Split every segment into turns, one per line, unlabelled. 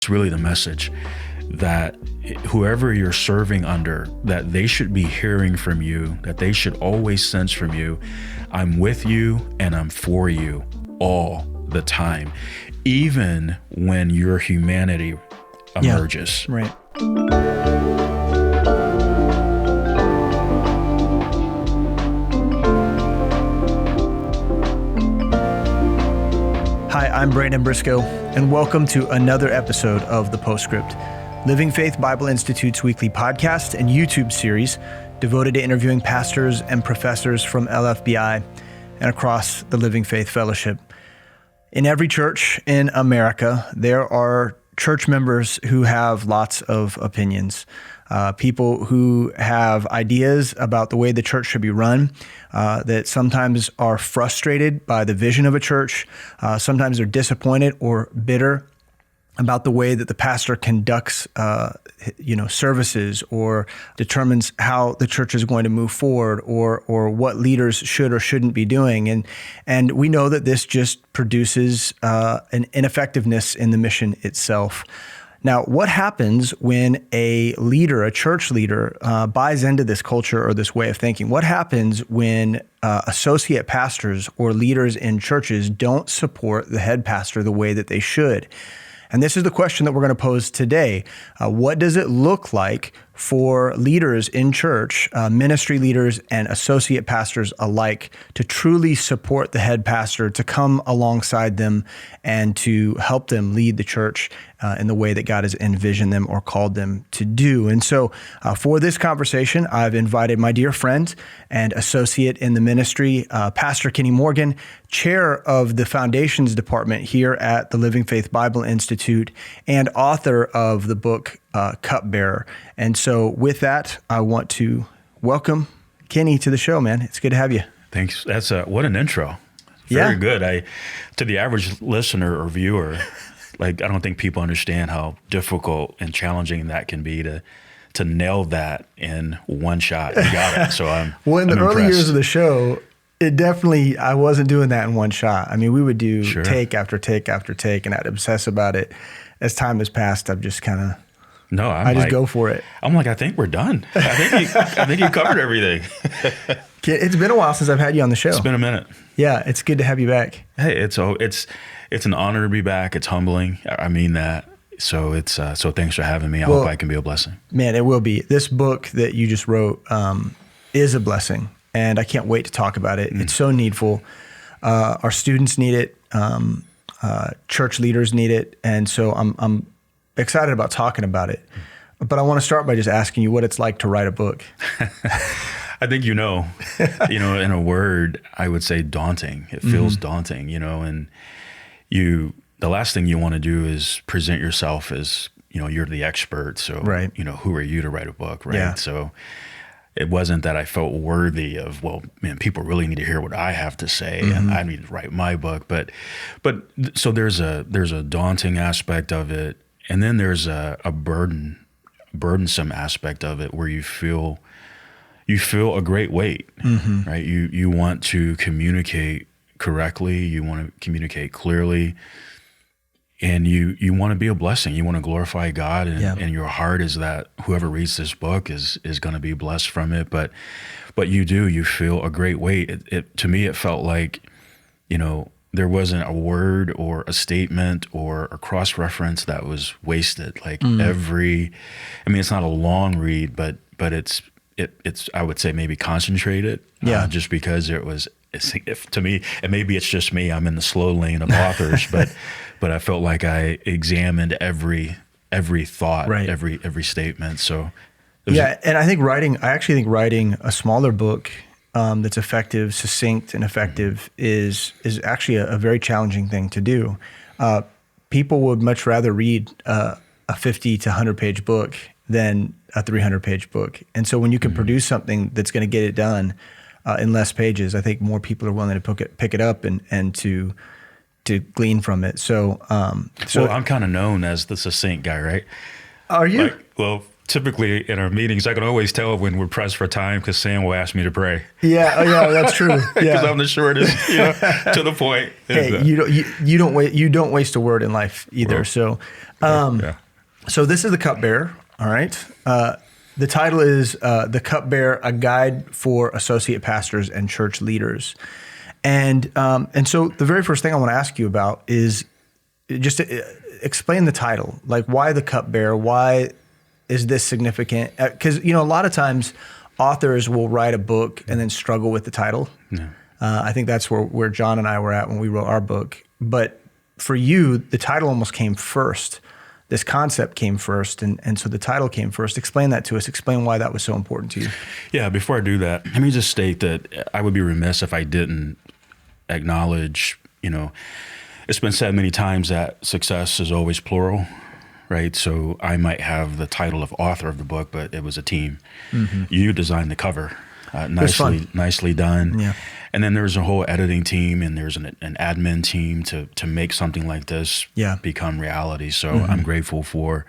It's really the message that whoever you're serving under, that they should be hearing from you, that they should always sense from you, I'm with you and I'm for you all the time, even when your humanity emerges.
Yeah, right. Hi, I'm Brandon Briscoe, and welcome to another episode of The Postscript, Living Faith Bible Institute's weekly podcast and YouTube series devoted to interviewing pastors and professors from LFBI and across the Living Faith Fellowship. In every church in America, there are church members who have lots of opinions. People who have ideas about the way the church should be run, that sometimes are frustrated by the vision of a church. Sometimes they're disappointed or bitter about the way that the pastor conducts, services, or determines how the church is going to move forward, or what leaders should or shouldn't be doing. And we know that this just produces an ineffectiveness in the mission itself. Now, what happens when a leader, a church leader, buys into this culture or this way of thinking? What happens when associate pastors or leaders in churches don't support the head pastor the way that they should? And this is the question that we're going to pose today. What does it look like for leaders in church, ministry leaders and associate pastors alike, to truly support the head pastor, to come alongside them and to help them lead the church in the way that God has envisioned them or called them to do? And so for this conversation, I've invited my dear friend and associate in the ministry, Pastor Kenny Morgan, chair of the Foundations Department here at the Living Faith Bible Institute, and author of the book, Cupbearer. And so with that, I want to welcome Kenny to the show, man. It's good to have you.
Thanks. That's what an intro. Very good. To the average listener or viewer, I don't think people understand how difficult and challenging that can be to nail that in one shot. You got it. So I'm
well, in
I'm
the early
impressed.
years of the show, I wasn't doing that in one shot. I mean, we would do take after take after take, and I'd obsess about it. As time has passed, I've just kind of I just go for it.
I'm like, I think we're done. I think you covered everything.
It's been a while since I've had you on the show.
It's been a minute.
Yeah, it's good to have you back.
Hey, it's an honor to be back. It's humbling. I mean that. So so thanks for having me. I hope I can be a blessing. Man,
it will be. This book that you just wrote is a blessing, and I can't wait to talk about it. It's so needful. Our students need it. Church leaders need it, and so I'm excited about talking about it. But I want to start by just asking you what it's like to write a book.
I think in a word, I would say daunting. It feels daunting, and the last thing you want to do is present yourself as, you're the expert. So,
right.
Who are you to write a book, right?
Yeah.
So it wasn't that I felt worthy of, people really need to hear what I have to say and I need to write my book. But so there's a daunting aspect of it. And then there's a burdensome aspect of it where you feel a great weight, right? You want to communicate correctly. You want to communicate clearly, and you want to be a blessing. You want to glorify God, and your heart is that whoever reads this book is going to be blessed from it. But you feel a great weight. To me, it felt like, there wasn't a word or a statement or a cross-reference that was wasted. It's not a long read, but it's I would say maybe concentrated, just because to me, and maybe it's just me, I'm in the slow lane of authors, but I felt like I examined every thought,
right.
every statement. So
and I actually think writing a smaller book that's effective, succinct, and effective is actually a very challenging thing to do. People would much rather read a 50 to 100 page book than a 300 page book. And so when you can produce something that's going to get it done in less pages, I think more people are willing to pick it up and to glean from it. So I'm
kind of known as the succinct guy, right?
Are you?
typically in our meetings, I can always tell when we're pressed for time because Sam will ask me to pray.
Yeah, oh, yeah, that's true.
Because
Yeah.
I'm the shortest, to the point.
Hey, you don't waste a word in life either.
Well,
So,
yeah.
so this is the Cupbearer. All right. The title is The Cupbearer: A Guide for Associate Pastors and Church Leaders. And so the very first thing I want to ask you about is just to explain the title. Like, why the Cupbearer? Why is this significant? Because, a lot of times authors will write a book and then struggle with the title.
Yeah.
I think that's where John and I were at when we wrote our book. But for you, the title almost came first. This concept came first, and so the title came first. Explain that to us. Explain why that was so important to you.
Yeah, before I do that, let me just state that I would be remiss if I didn't acknowledge, it's been said many times that success is always plural, right? So I might have the title of author of the book, but it was a team. Mm-hmm. You designed the cover. Nicely done.
Yeah.
And then there's a whole editing team, and there's an admin team to make something like this become reality. So I'm grateful for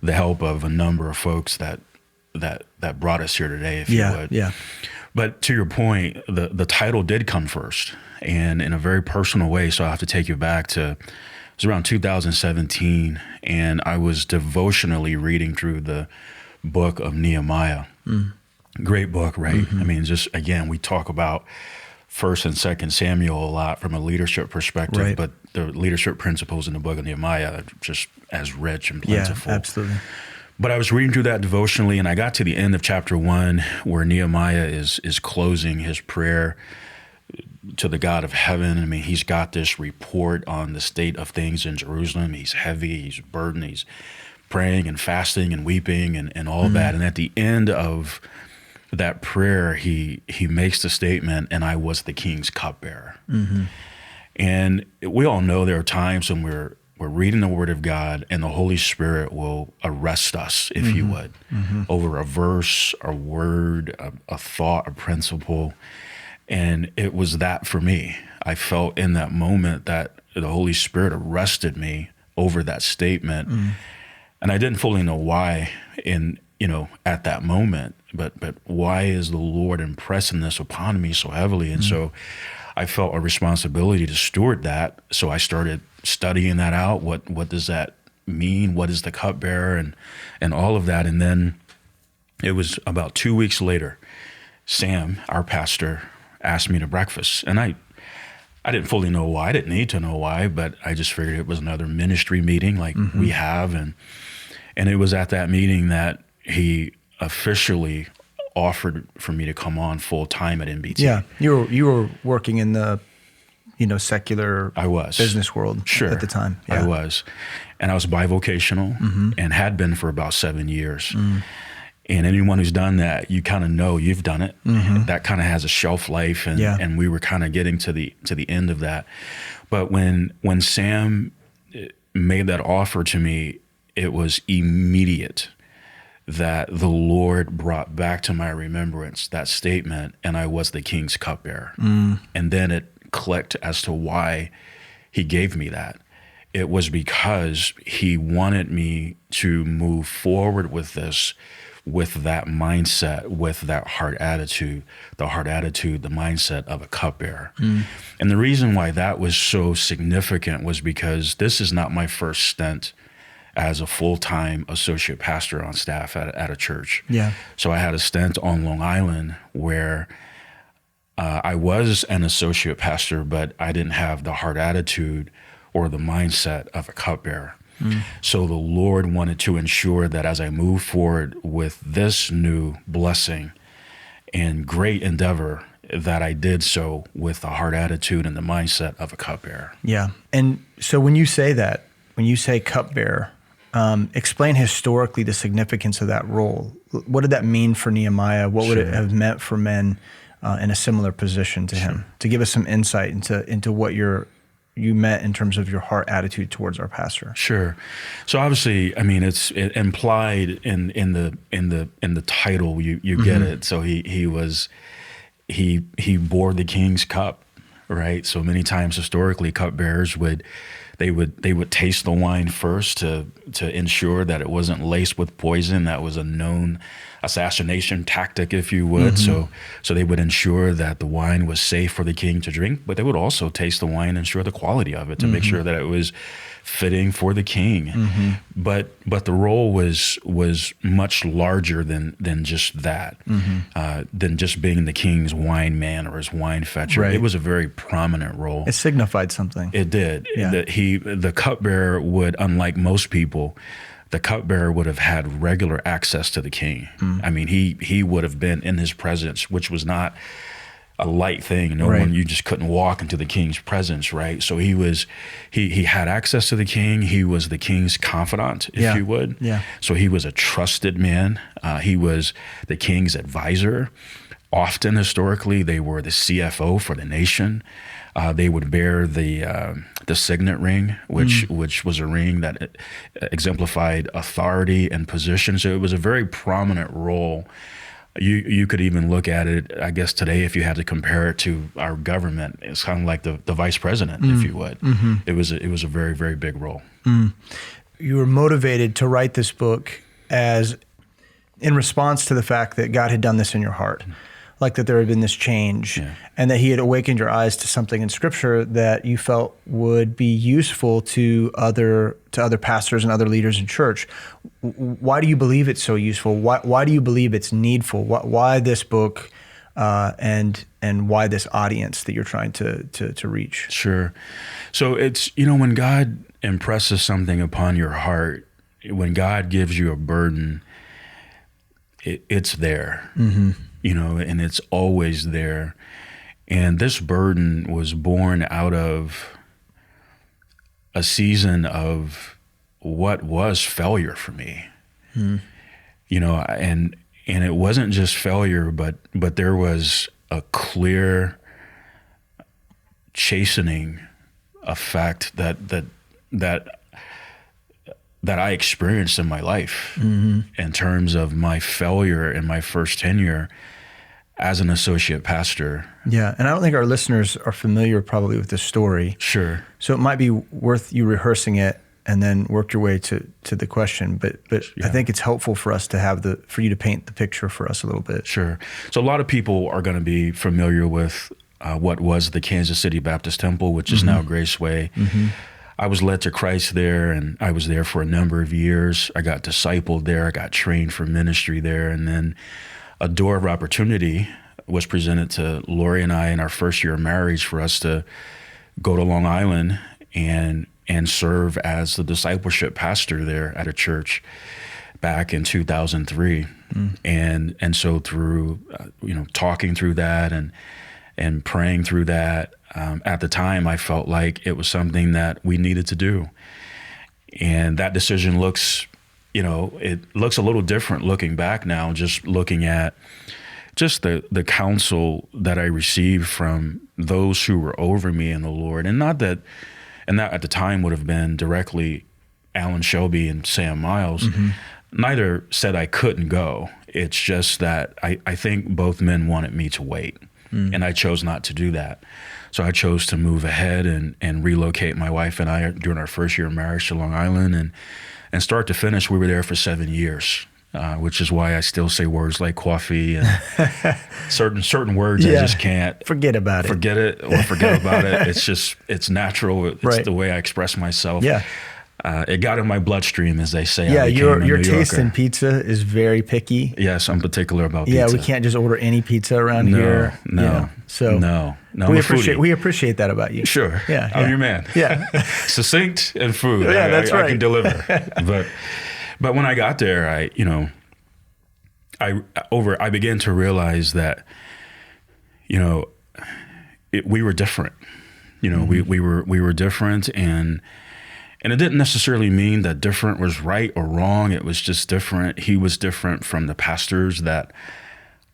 the help of a number of folks that brought us here today, if you would.
Yeah.
But to your point, the title did come first, and in a very personal way. So I have to take you back to, it was around 2017, and I was devotionally reading through the book of Nehemiah. Great book, right? I mean, just again, we talk about 1st and 2nd Samuel a lot from a leadership perspective,
right.
but the leadership principles in the book of Nehemiah are just as rich and plentiful.
Yeah, absolutely.
But I was reading through that devotionally, and I got to the end of chapter 1 where Nehemiah is closing his prayer to the God of heaven. I mean, he's got this report on the state of things in Jerusalem. He's heavy, he's burdened, he's praying and fasting and weeping and all that. And at the end of that prayer, he makes the statement, and I was the king's cupbearer. And we all know there are times when we're reading the Word of God and the Holy Spirit will arrest us, if you would, over a verse, a word, a thought, a principle. And it was that for me. I felt in that moment that the Holy Spirit arrested me over that statement. And I didn't fully know why at that moment, but why is the Lord impressing this upon me so heavily? And so I felt a responsibility to steward that. So I started studying that out. What does that mean? What is the cupbearer and all of that? And then it was about 2 weeks later, Sam, our pastor, asked me to breakfast. And I didn't fully know why. I didn't need to know why, but I just figured it was another ministry meeting like we have. And it was at that meeting that he officially offered for me to come on full time at NBT.
Yeah, you were working in the secular business world at the time. Yeah.
I was. And I was bivocational and had been for about 7 years. And anyone who's done that, you kind of know you've done it. That kind of has a shelf life, and we were kind of getting to the end of that. But when Sam made that offer to me, it was immediate that the Lord brought back to my remembrance that statement, and I was the king's cupbearer. And then it clicked as to why he gave me that. It was because he wanted me to move forward with this, with that mindset, with that heart attitude, the mindset of a cupbearer. And the reason why that was so significant was because this is not my first stint as a full-time associate pastor on staff at a church. Yeah. So I had a stint on Long Island where I was an associate pastor, but I didn't have the heart attitude or the mindset of a cupbearer. So the Lord wanted to ensure that as I move forward with this new blessing and great endeavor, that I did so with the heart attitude and the mindset of a cupbearer.
Yeah. And so when you say that, when you say cupbearer, explain historically the significance of that role. What did that mean for Nehemiah? What would it have meant for men in a similar position to him? To give us some insight into what you meant in terms of your heart attitude towards our pastor.
Sure. So obviously, I mean, it's implied in the title. You get it. So he bore the king's cup, right? So many times historically, cupbearers they would taste the wine first to ensure that it wasn't laced with poison. That was a known assassination tactic, if you would. So they would ensure that the wine was safe for the king to drink, but they would also taste the wine and ensure the quality of it to make sure that it was fitting for the king. But the role was much larger than just that, than just being the king's wine man or his wine fetcher.
Right.
It was a very prominent role.
It signified something.
It did.
Yeah.
The cupbearer would, unlike most people, the cupbearer would have had regular access to the king. I mean, he would have been in his presence, which was not a light thing. You just couldn't walk into the king's presence, right? So he had access to the king. He was the king's confidant, if you would.
Yeah.
So he was a trusted man. He was the king's advisor. Often, historically, they were the CFO for the nation. They would bear the signet ring, which was a ring that exemplified authority and position. So it was a very prominent role. You could even look at it, I guess, today, if you had to compare it to our government. It's kind of like the vice president, if you would. It was a very, very big role.
You were motivated to write this book as in response to the fact that God had done this in your heart. Like that there had been this change, and that he had awakened your eyes to something in Scripture that you felt would be useful to other pastors and other leaders in church. Why do you believe it's so useful? Why do you believe it's needful? Why this book, and why this audience that you're trying to reach?
Sure. So it's, when God impresses something upon your heart, when God gives you a burden, it's there. And it's always there. And this burden was born out of a season of what was failure for me. And it wasn't just failure, but there was a clear chastening effect that I experienced in my life in terms of my failure in my first tenure as an associate pastor.
Yeah, and I don't think our listeners are familiar probably with this story.
Sure.
So it might be worth you rehearsing it and then work your way to the question. But I think it's helpful for us to for you to paint the picture for us a little bit.
Sure. So a lot of people are going to be familiar with what was the Kansas City Baptist Temple, which is now Graceway. I was led to Christ there, and I was there for a number of years. I got discipled there. I got trained for ministry there. And then a door of opportunity was presented to Lori and I in our first year of marriage for us to go to Long Island and serve as the discipleship pastor there at a church back in 2003. And so through, talking through that and praying through that, at the time, I felt like it was something that we needed to do. And that decision looks a little different looking back now, just looking at just the counsel that I received from those who were over me in the Lord. And that at the time would have been directly Alan Shelby and Sam Miles. Neither said I couldn't go. It's just that I think both men wanted me to wait. And I chose not to do that. So I chose to move ahead and relocate my wife and I during our first year of marriage to Long Island. And start to finish, we were there for 7 years, which is why I still say words like coffee and certain words I just can't.
Forget about it.
Forget it or forget about it. It's natural. It's the way I express myself.
Yeah.
It got in my bloodstream, as they say.
Yeah, your taste in pizza is very picky.
Yes, I'm particular about pizza.
Yeah, we can't just order any pizza around here.
No,
yeah. So
no.
We appreciate that about you.
Sure.
Yeah,
I'm your man.
Yeah.
Succinct and food.
Yeah, that's right.
I can deliver. But when I got there, I began to realize that, we were different. We were different, and it didn't necessarily mean that different was right or wrong. It was just different. He was different from the pastors that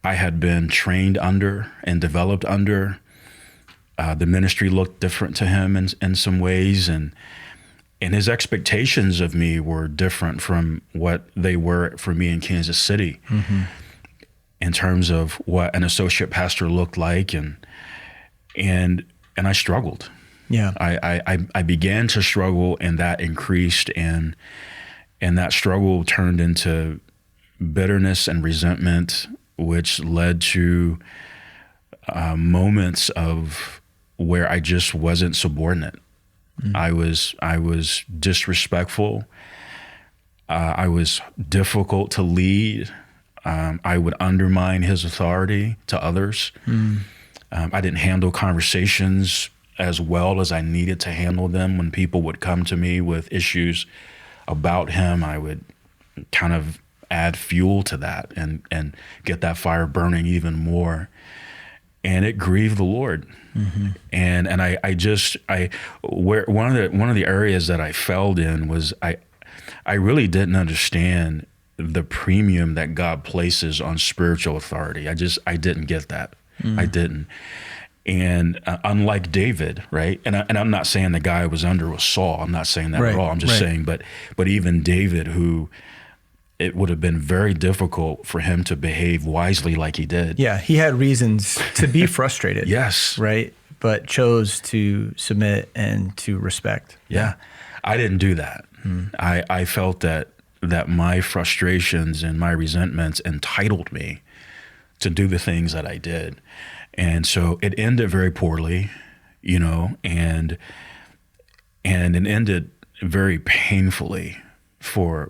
I had been trained under and developed under. The ministry looked different to him in some ways, and his expectations of me were different from what they were for me in Kansas City in terms of what an associate pastor looked like, and I struggled.
Yeah.
I began to struggle, and that increased, and that struggle turned into bitterness and resentment, which led to moments of where I just wasn't subordinate. I was disrespectful. I was difficult to lead. I would undermine his authority to others. I didn't handle conversations as well as I needed to handle them. When people would come to me with issues about him, I would kind of add fuel to that and get that fire burning even more. And it grieved the Lord. And one of the areas that I failed in was I really didn't understand the premium that God places on spiritual authority. I didn't get that. I didn't. And unlike David, right? And I'm not saying the guy I was under was Saul. I'm not saying that at all. I'm just saying, but even David, who it would have been very difficult for him to behave wisely like he did.
Yeah, he had reasons to be frustrated.
Yes.
Right? But chose to submit and to respect.
Yeah. I didn't do that. I felt that my frustrations and my resentments entitled me to do the things that I did. And so it ended very poorly, and it ended very painfully for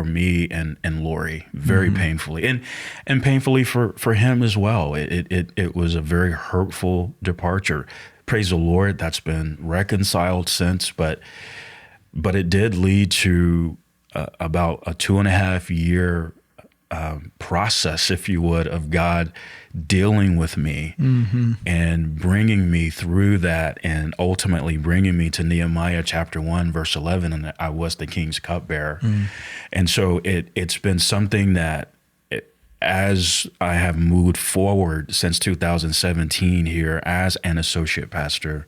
me and Lori, very painfully, and painfully for him as well. It was a very hurtful departure. Praise the Lord, that's been reconciled since, but it did lead to about a 2.5 year process, if you would, of God dealing with me and bringing me through that, and ultimately bringing me to Nehemiah chapter 1, verse 11, and I was the king's cupbearer. And so it's been something that, as I have moved forward since 2017 here as an associate pastor,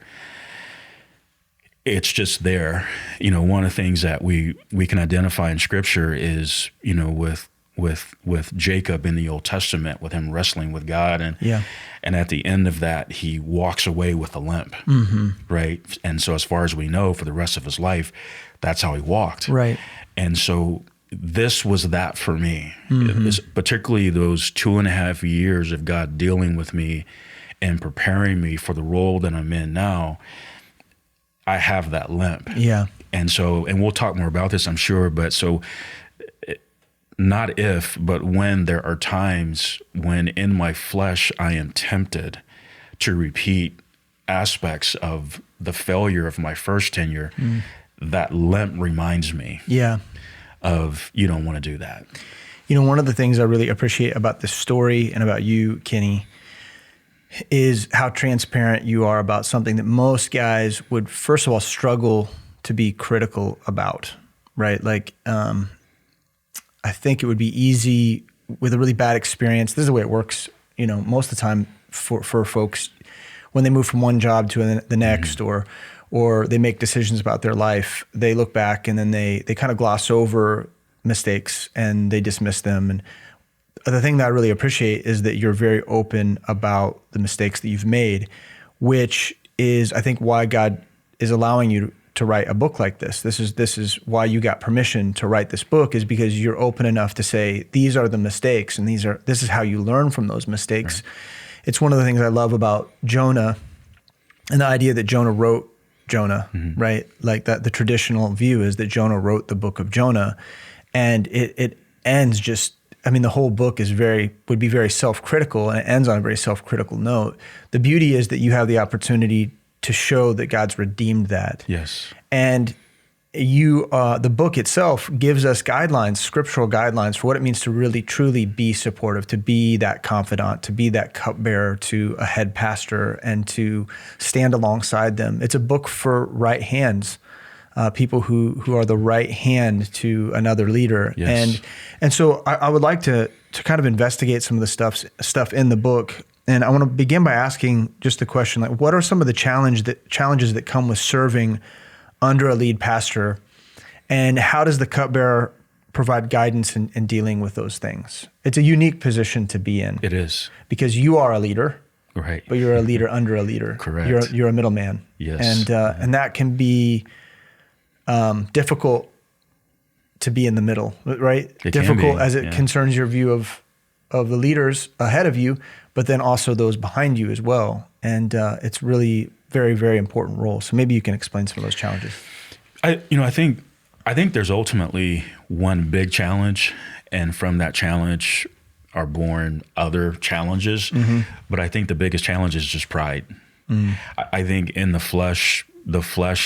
it's just there. One of the things that we can identify in Scripture is, with Jacob in the Old Testament, with him wrestling with God, and at the end of that, he walks away with a limp, right? And so, as far as we know, for the rest of his life, that's how he walked,
right?
And so, this was that for me, particularly those 2.5 years of God dealing with me and preparing me for the role that I'm in now. I have that limp.
Yeah.
And so, and we'll talk more about this, I'm sure, but so not if, but when there are times when in my flesh I am tempted to repeat aspects of the failure of my first tenure, that limp reminds me of, you don't want to do that.
One of the things I really appreciate about this story and about you, Kenny, is how transparent you are about something that most guys would, first of all, struggle to be critical about, right? Like, I think it would be easy with a really bad experience. This is the way it works, most of the time for folks when they move from one job to the next, or they make decisions about their life, they look back and then they kind of gloss over mistakes and they dismiss them. And the thing that I really appreciate is that you're very open about the mistakes that you've made, which is, I think, why God is allowing you to write a book like this. This is why you got permission to write this book, is because you're open enough to say, these are the mistakes and this is how you learn from those mistakes. Right. It's one of the things I love about Jonah and the idea that Jonah wrote Jonah, right? Like that the traditional view is that Jonah wrote the book of Jonah, and it ends just, the whole book would be very self-critical, and it ends on a very self-critical note. The beauty is that you have the opportunity to show that God's redeemed that.
Yes.
And the book itself gives us guidelines, scriptural guidelines for what it means to really, truly be supportive, to be that confidant, to be that cupbearer to a head pastor, and to stand alongside them. It's a book for right hands, people who are the right hand to another leader.
Yes.
And so I would like to kind of investigate some of the stuff in the book. And I want to begin by asking just the question, like, what are some of the challenges that come with serving under a lead pastor, and how does the cupbearer provide guidance in dealing with those things? It's a unique position to be in.
It is.
Because you are a leader.
Right.
but you're a leader under a leader.
Correct.
You're a middleman.
Yes.
And that can be difficult to be in the middle, right?
It
difficult
can be,
as it concerns your view of the leaders ahead of you, but then also those behind you as well. And it's really very, very important role. So maybe you can explain some of those challenges.
I think there's ultimately one big challenge, and from that challenge are born other challenges. Mm-hmm. But I think the biggest challenge is just pride. Mm. I think in the flesh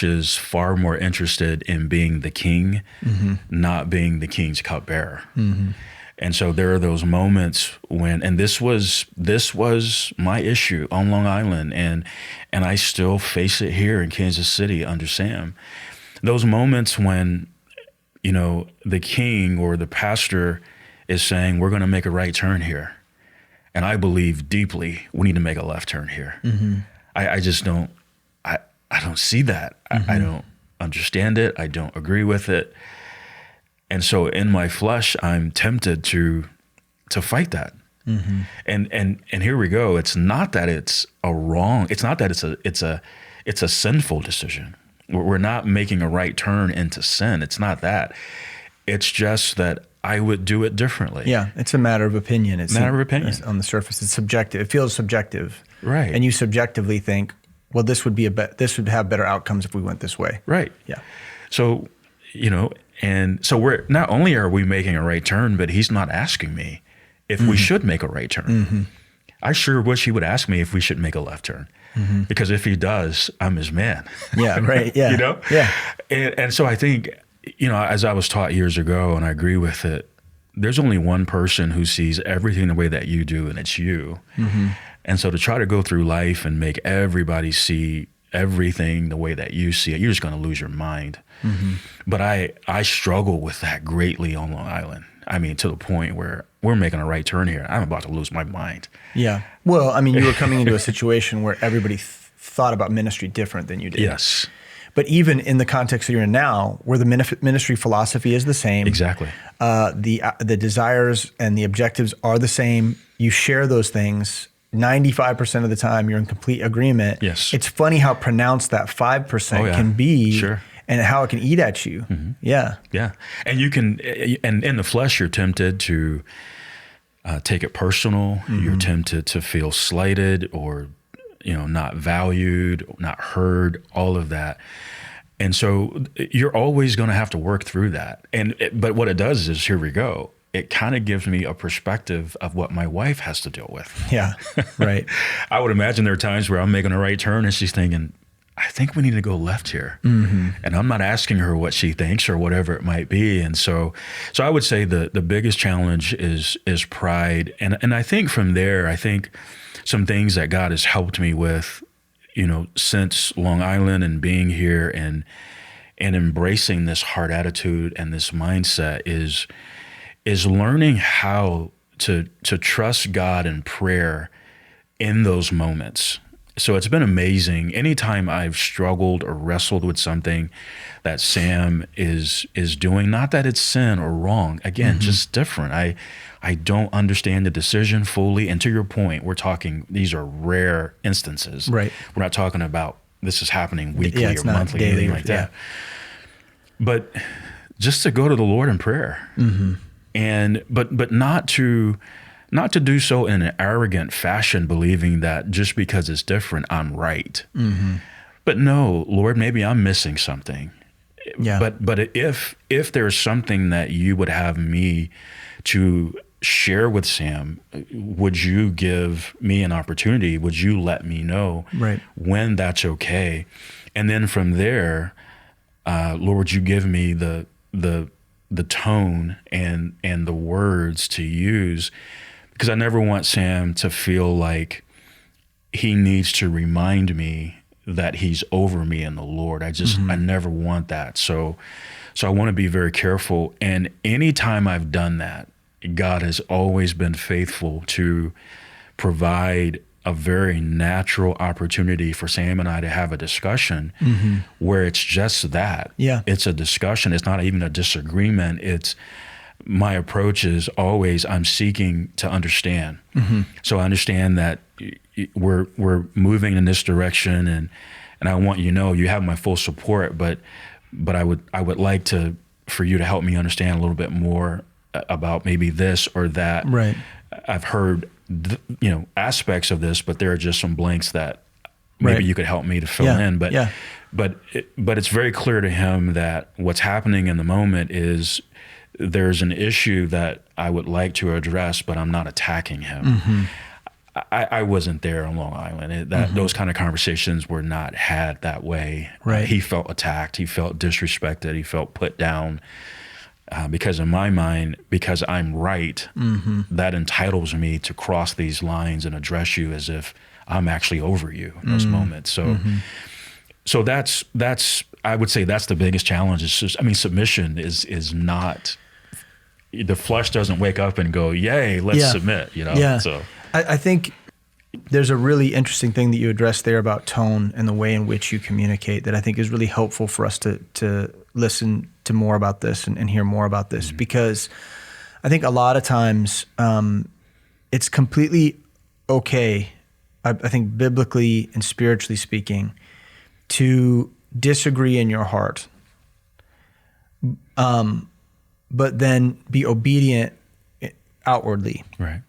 is far more interested in being the king, mm-hmm. not being the king's cupbearer. Mm-hmm. And so there are those moments when, and this was my issue on Long Island, and I still face it here in Kansas City under Sam. Those moments when, the king or the pastor is saying, we're going to make a right turn here. And I believe deeply we need to make a left turn here. Mm-hmm. I just don't, I don't see that. Mm-hmm. I don't understand it. I don't agree with it. And so in my flesh, I'm tempted to fight that. Mm-hmm. And here we go. It's not that it's a sinful decision. We're not making a right turn into sin. It's not that. It's just that I would do it differently.
Yeah, it's a matter of opinion. It's
matter of opinion.
On the surface, it's subjective. It feels subjective.
Right.
And you subjectively think, well, this would have better outcomes if we went this way.
Right.
Yeah.
So, and so we're not only are we making a right turn, but he's not asking me if mm-hmm. we should make a right turn. Mm-hmm. I sure wish he would ask me if we should make a left turn. Mm-hmm. Because if he does, I'm his man.
Yeah, right. Yeah. Yeah.
And so I think, as I was taught years ago, and I agree with it, there's only one person who sees everything the way that you do, and it's you. Mm-hmm. And so to try to go through life and make everybody see everything the way that you see it, you're just going to lose your mind. Mm-hmm. But I struggle with that greatly on Long Island. I mean, to the point where we're making a right turn here. I'm about to lose my mind.
Yeah. Well, I mean, you were coming into a situation where everybody thought about ministry different than you did.
Yes.
But even in the context that you're in now, where the ministry philosophy is the same.
Exactly.
The desires and the objectives are the same. You share those things. 95% of the time, you're in complete agreement.
Yes.
It's funny how pronounced that 5% can be.
Sure.
And how it can eat at you. Mm-hmm. Yeah.
Yeah. And you can, and in the flesh, you're tempted to take it personal. Mm-hmm. You're tempted to feel slighted or, not valued, not heard, all of that. And so you're always going to have to work through that. But what it does is, here we go. It kind of gives me a perspective of what my wife has to deal with.
Yeah. Right.
I would imagine there are times where I'm making a right turn and she's thinking, I think we need to go left here. Mm-hmm. And I'm not asking her what she thinks or whatever it might be. And so I would say the biggest challenge is pride. And I think from there, some things that God has helped me with, since Long Island and being here and embracing this heart attitude and this mindset is learning how to trust God in prayer in those moments. So it's been amazing. Anytime I've struggled or wrestled with something that Sam is doing, not that it's sin or wrong, again, mm-hmm. just different. I don't understand the decision fully. And to your point, we're talking, these are rare instances. Right. We're not talking about this is happening weekly or monthly, daily, anything like that. But just to go to the Lord in prayer, mm-hmm. and but not to do so in an arrogant fashion, believing that just because it's different, I'm right. Mm-hmm. But no, Lord, maybe I'm missing something. Yeah. But if there's something that you would have me to share with Sam, would you give me an opportunity? Would you let me know when that's okay? And then from there, Lord, you give me the tone and the words to use. Because I never want Sam to feel like he needs to remind me that he's over me in the Lord. I never want that. So I want to be very careful. And anytime I've done that, God has always been faithful to provide a very natural opportunity for Sam and I to have a discussion where it's just that. Yeah. It's a discussion. It's not even a disagreement. It's my approach is always I'm seeking to understand. So I understand that we're moving in this direction, and I want you to know you have my full support, but I would like for you to help me understand a little bit more about maybe this or that.
Right.
I've heard aspects of this, but there are just some blanks that maybe you could help me to fill in. But it's very clear to him that what's happening in the moment is there's an issue that I would like to address, but I'm not attacking him. I wasn't there on Long Island. Those kind of conversations were not had that way.
Right.
He felt attacked. He felt disrespected. He felt put down. Because in my mind, because I'm right, that entitles me to cross these lines and address you as if I'm actually over you in those moments. So that's I would say that's the biggest challenge. Is just, submission is not, the flesh doesn't wake up and go, yay, let's submit, So
I think there's a really interesting thing that you addressed there about tone and the way in which you communicate that I think is really helpful for us to listen to more about this and hear more about this, because I think a lot of times it's completely okay, I think biblically and spiritually speaking, to disagree in your heart, but then be obedient outwardly.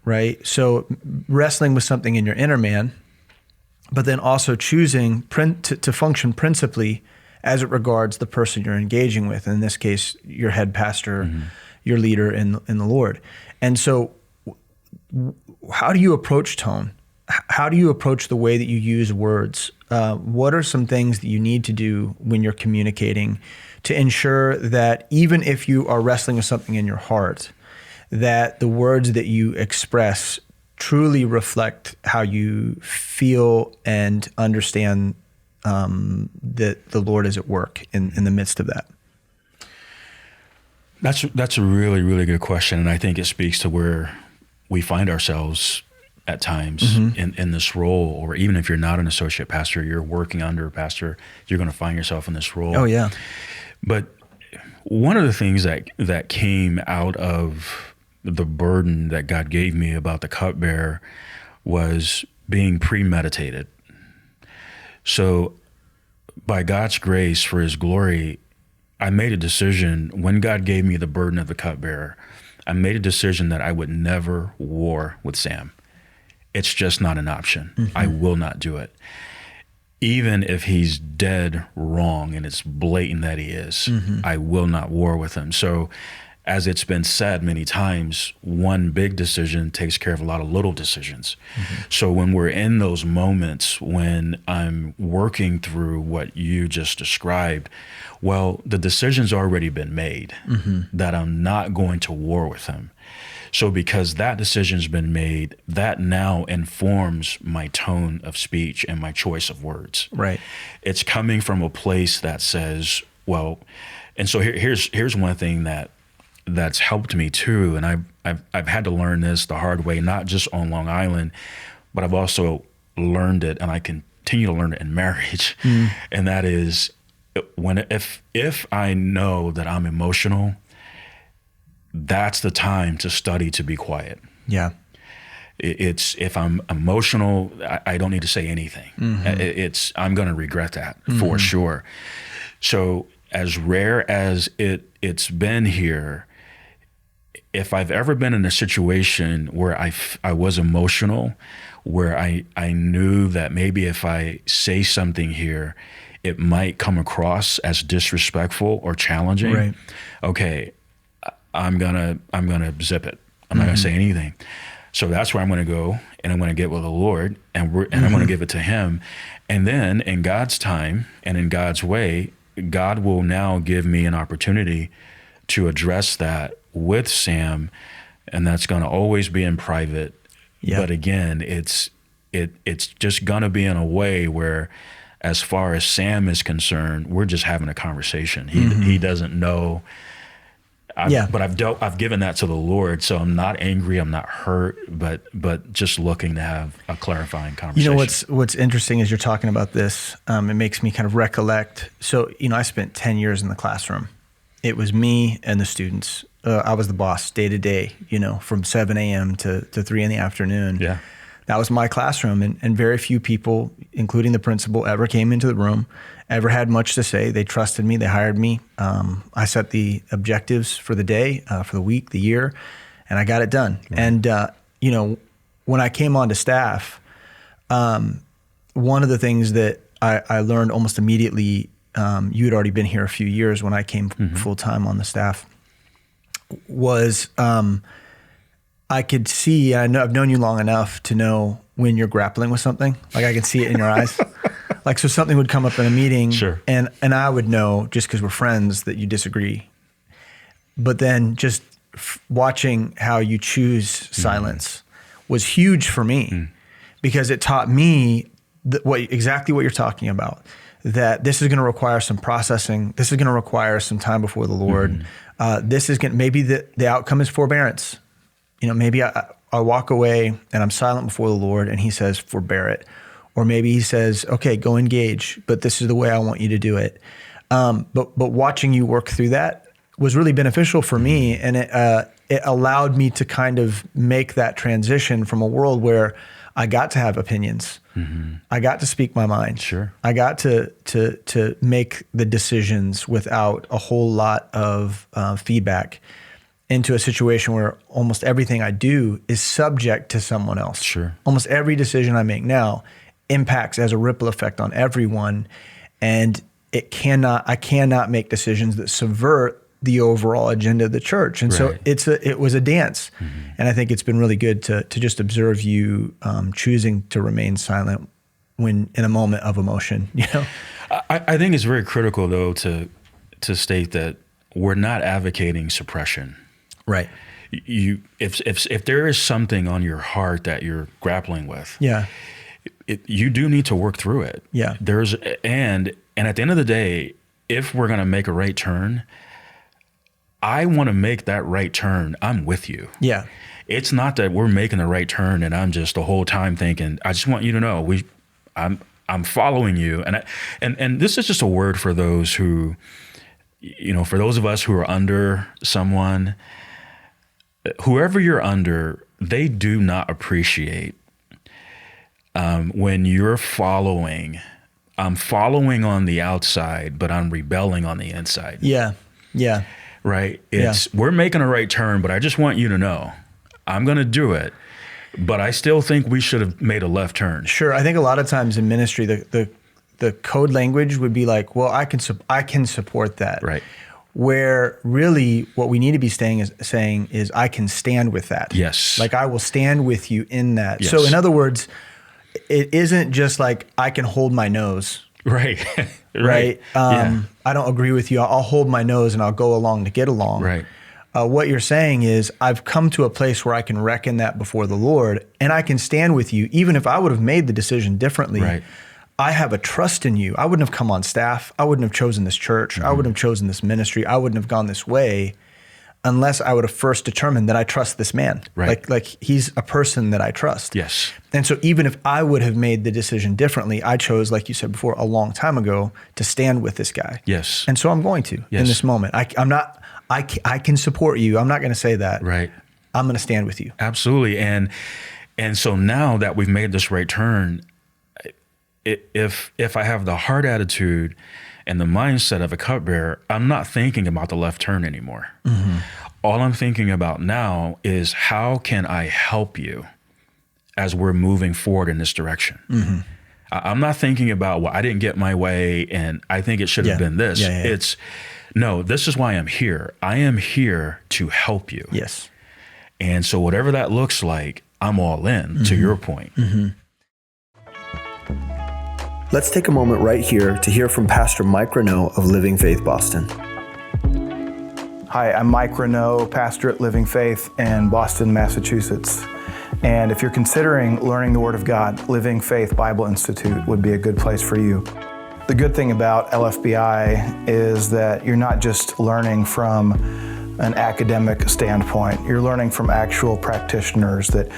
Right. So wrestling with something in your inner man, but then also choosing to function principally as it regards the person you're engaging with. In this case, your head pastor, your leader in the Lord. And so how do you approach tone? How do you approach the way that you use words? What are some things that you need to do when you're communicating to ensure that even if you are wrestling with something in your heart, that the words that you express truly reflect how you feel and understand that the Lord is at work in the midst of that?
That's a really, really good question. And I think it speaks to where we find ourselves at times in this role, or even if you're not an associate pastor, you're working under a pastor, you're going to find yourself in this role.
Oh, yeah.
But one of the things that came out of the burden that God gave me about the cupbearer was being premeditated. So by God's grace, for his glory, I made a decision when God gave me the burden of the cupbearer. I made a decision that I would never war with Sam. It's just not an option. I will not do it. Even if he's dead wrong and it's blatant that he is, I will not war with him. So as it's been said many times, one big decision takes care of a lot of little decisions. So when we're in those moments when I'm working through what you just described, well, the decision's already been made that I'm not going to war with him. So because that decision's been made, that now informs my tone of speech and my choice of words.
Right.
It's coming from a place that says, well, and so here's one thing that's helped me too, and I've had to learn this the hard way, not just on Long Island, but I've also learned it, and I continue to learn it in marriage, and that is if I know that I'm emotional, that's the time to study to be quiet.
Yeah.
It's if I'm emotional, I don't need to say anything. I'm going to regret that for sure. So as rare as it's been here, if I've ever been in a situation where I was emotional, where I knew that maybe if I say something here, it might come across as disrespectful or challenging.
Right.
Okay, I'm gonna zip it. I'm not gonna say anything. So that's where I'm gonna go, and I'm gonna get with the Lord, and I'm gonna give it to him. And then in God's time and in God's way, God will now give me an opportunity to address that with Sam, and that's gonna always be in private.
Yeah.
But again, it's just gonna be in a way where, as far as Sam is concerned, we're just having a conversation. He doesn't know. But I've given that to the Lord, so I'm not angry, I'm not hurt, but just looking to have a clarifying conversation.
You know what's interesting as you're talking about this, it makes me kind of recollect. So I spent 10 years in the classroom. It was me and the students, I was the boss day to day, from 7 a.m. to 3 in the afternoon.
Yeah.
That was my classroom, and very few people, including the principal, ever came into the room, ever had much to say. They trusted me. They hired me. I set the objectives for the day, for the week, the year, and I got it done. Right. And, when I came onto staff, one of the things that I learned almost immediately, you had already been here a few years when I came full-time on the staff, was I could see, I've known you long enough to know when you're grappling with something. Like I can see it in your eyes. Like, so something would come up in a meeting,
sure,
and I would know just because we're friends that you disagree. But then just watching how you choose silence was huge for me because it taught me exactly what you're talking about, that this is going to require some processing. This is going to require some time before the Lord. Maybe the outcome is forbearance. Maybe I walk away and I'm silent before the Lord and he says, forbear it. Or maybe he says, okay, go engage, but this is the way I want you to do it. But watching you work through that was really beneficial for me. And it allowed me to kind of make that transition from a world where I got to have opinions. I got to speak my mind.
Sure.
I got to make the decisions without a whole lot of feedback, into a situation where almost everything I do is subject to someone else.
Sure.
Almost every decision I make now impacts as a ripple effect on everyone. And I cannot make decisions that subvert the overall agenda of the church. And so it was a dance. And I think it's been really good to just observe you choosing to remain silent when in a moment of emotion,
I think it's very critical though to state that we're not advocating suppression.
Right.
If there is something on your heart that you're grappling with, you do need to work through it.
Yeah.
And at the end of the day, if we're going to make a right turn, I want to make that right turn. I'm with you.
Yeah.
It's not that we're making the right turn and I'm just the whole time thinking, I just want you to know I'm following you. And this is just a word for those who, for those of us who are under someone, whoever you're under, they do not appreciate when you're following. I'm following on the outside, but I'm rebelling on the inside.
Yeah. Yeah.
Right? We're making a right turn, but I just want you to know I'm going to do it, but I still think we should have made a left turn.
Sure. I think a lot of times in ministry, the code language would be like, well, I can support that.
Right.
Where really what we need to be saying is I can stand with that.
Yes.
Like I will stand with you in that.
Yes.
So in other words, it isn't just like I can hold my nose.
Right.
Right. I don't agree with you. I'll hold my nose and I'll go along to get along.
Right.
What you're saying is I've come to a place where I can reckon that before the Lord and I can stand with you. Even if I would have made the decision differently,
right.
I have a trust in you. I wouldn't have come on staff. I wouldn't have chosen this church. I wouldn't have chosen this ministry. I wouldn't have gone this way unless I would have first determined that I trust this man.
Right.
Like he's a person that I trust.
Yes.
And so even if I would have made the decision differently, I chose, like you said before, a long time ago to stand with this guy.
Yes.
And so I'm going to in this moment. I can support you. I'm not going to say that.
Right.
I'm going to stand with you.
Absolutely. And so now that we've made this right turn, if I have the heart attitude and the mindset of a cupbearer, I'm not thinking about the left turn anymore. All I'm thinking about now is how can I help you as we're moving forward in this direction? I'm not thinking about, well, I didn't get my way and I think it should have been this. It's, no, this is why I'm here. I am here to help you.
Yes.
And so whatever that looks like, I'm all in, to your point.
Let's take a moment right here to hear from Pastor Mike Renault of Living Faith Boston. Hi, I'm Mike Renault, pastor at Living Faith in Boston, Massachusetts. And if you're considering learning the Word of God, Living Faith Bible Institute would be a good place for you. The good thing about LFBI is that you're not just learning from an academic standpoint. You're learning from actual practitioners that